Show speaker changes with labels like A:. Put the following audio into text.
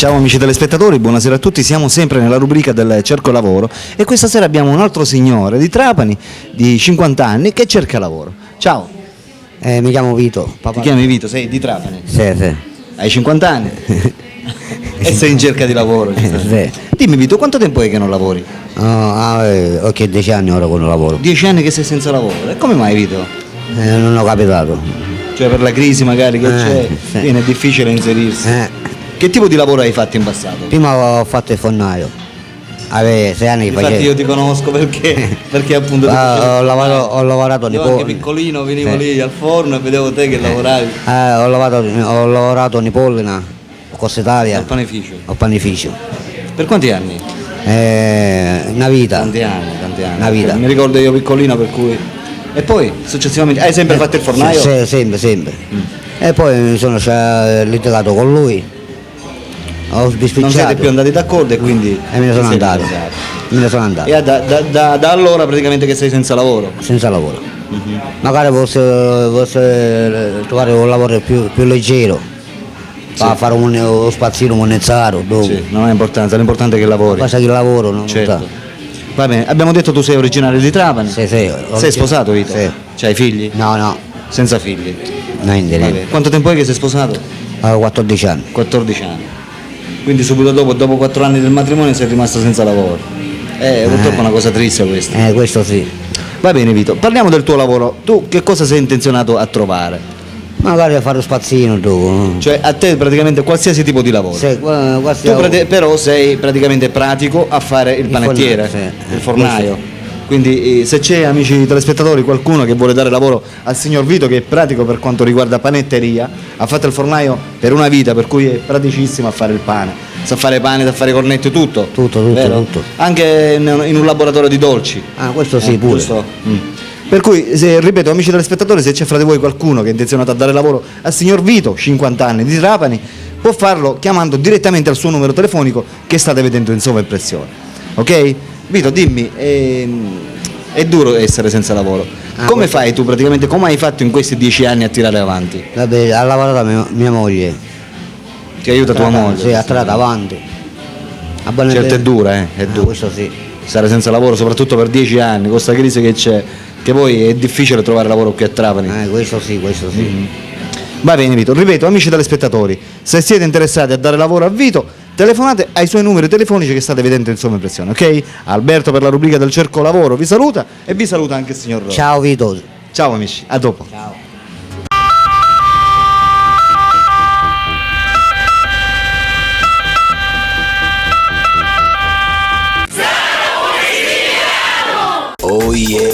A: Ciao amici telespettatori, buonasera a tutti, siamo sempre nella rubrica del Cerco Lavoro e questa sera abbiamo un altro signore di Trapani di 50 anni che cerca lavoro. Ciao,
B: Mi chiamo Vito.
A: ti chiami Vito, sei di Trapani,
B: Sì, sì.
A: hai 50 anni e sei in cerca di lavoro.
B: Sì.
A: Dimmi Vito, quanto tempo è che non lavori?
B: Ok, 10 anni ora con lavoro.
A: 10 anni che sei senza lavoro, e come mai Vito?
B: Non ho capitato.
A: Cioè per la crisi magari che c'è,
B: sì.
A: viene difficile inserirsi. Che tipo di lavoro hai fatto in passato?
B: Prima ho fatto il fornaio. Avevo 6 anni che
A: Infatti
B: facevo.
A: io ti conosco perché appunto ti facevo
B: Ho
A: il
B: lavorato,
A: fornaio.
B: ho lavorato
A: Io anche piccolino venivo
B: Sì.
A: lì al forno e vedevo te che lavoravi
B: Ho lavorato in Nipollina, Corsa Italia,
A: al panificio.
B: al panificio.
A: Per quanti anni?
B: Una vita.
A: Tanti anni.
B: Una vita.
A: Mi ricordo io piccolino per cui... E poi successivamente hai sempre fatto il fornaio?
B: Sì, sempre. E poi mi sono litigato con lui. Ho dispicciato.
A: Non siete più andati d'accordo e quindi...
B: E me ne sono
A: ti siete
B: andato.
A: lasciati.
B: Me ne sono andato.
A: E da allora praticamente che sei senza lavoro?
B: Senza lavoro. Magari posso trovare un lavoro più leggero, fare uno spazzino monezzato, dove
A: Sì, non ha importanza, l'importante è che lavori.
B: passa che lavoro, non
A: Certo. Va bene, abbiamo detto tu sei originario di Trapani?
B: Sì.
A: Sei sposato Vito?
B: Sì.
A: C'hai figli?
B: No,
A: Senza figli?
B: niente.
A: Va bene. Quanto tempo è che sei sposato?
B: Ho 14 anni.
A: 14 anni. Quindi subito dopo 4 anni del matrimonio sei rimasto senza lavoro. Purtroppo è una cosa triste questa.
B: Questo sì.
A: Va bene Vito, parliamo del tuo lavoro. Tu che cosa sei intenzionato a trovare?
B: Magari a fare lo spazzino dopo.
A: Cioè a te praticamente qualsiasi tipo di lavoro.
B: Sì,
A: Tu però sei praticamente pratico a fare il panettiere,
B: fornaio, sì.
A: il fornaio. Quindi se c'è, amici telespettatori, qualcuno che vuole dare lavoro al signor Vito, che è pratico per quanto riguarda panetteria, ha fatto il fornaio per una vita, per cui è praticissimo a fare il pane. Sa fare pane, sa fare cornetti, tutto. Vero?
B: Tutto.
A: Anche in un laboratorio di dolci.
B: Questo sì, pure.
A: Giusto? Per cui, ripeto, amici telespettatori, se c'è fra di voi qualcuno che è intenzionato a dare lavoro al signor Vito, 50 anni, di Trapani, può farlo chiamando direttamente al suo numero telefonico che state vedendo in sovraimpressione. Ok? Vito, dimmi, è duro essere senza lavoro. Come fai tu praticamente, come hai fatto in questi 10 anni a tirare avanti?
B: Vabbè, ha lavorato mia moglie.
A: Ti aiuta tua moglie?
B: Sì, ha tirato avanti.
A: Certo è dura, è dura.
B: Questo sì.
A: Stare senza lavoro, soprattutto per 10 anni, con questa crisi che c'è, che poi è difficile trovare lavoro qui a Trapani.
B: Questo sì.
A: Va bene Vito, ripeto, amici telespettatori, se siete interessati a dare lavoro a Vito, telefonate ai suoi numeri telefonici che state vedendo in sovraimpressione, ok? Alberto per la rubrica del Cerco Lavoro vi saluta e vi saluta anche il signor Rossi.
B: Ciao Vito.
A: Ciao amici, a dopo.
B: Ciao.
C: Oh yeah.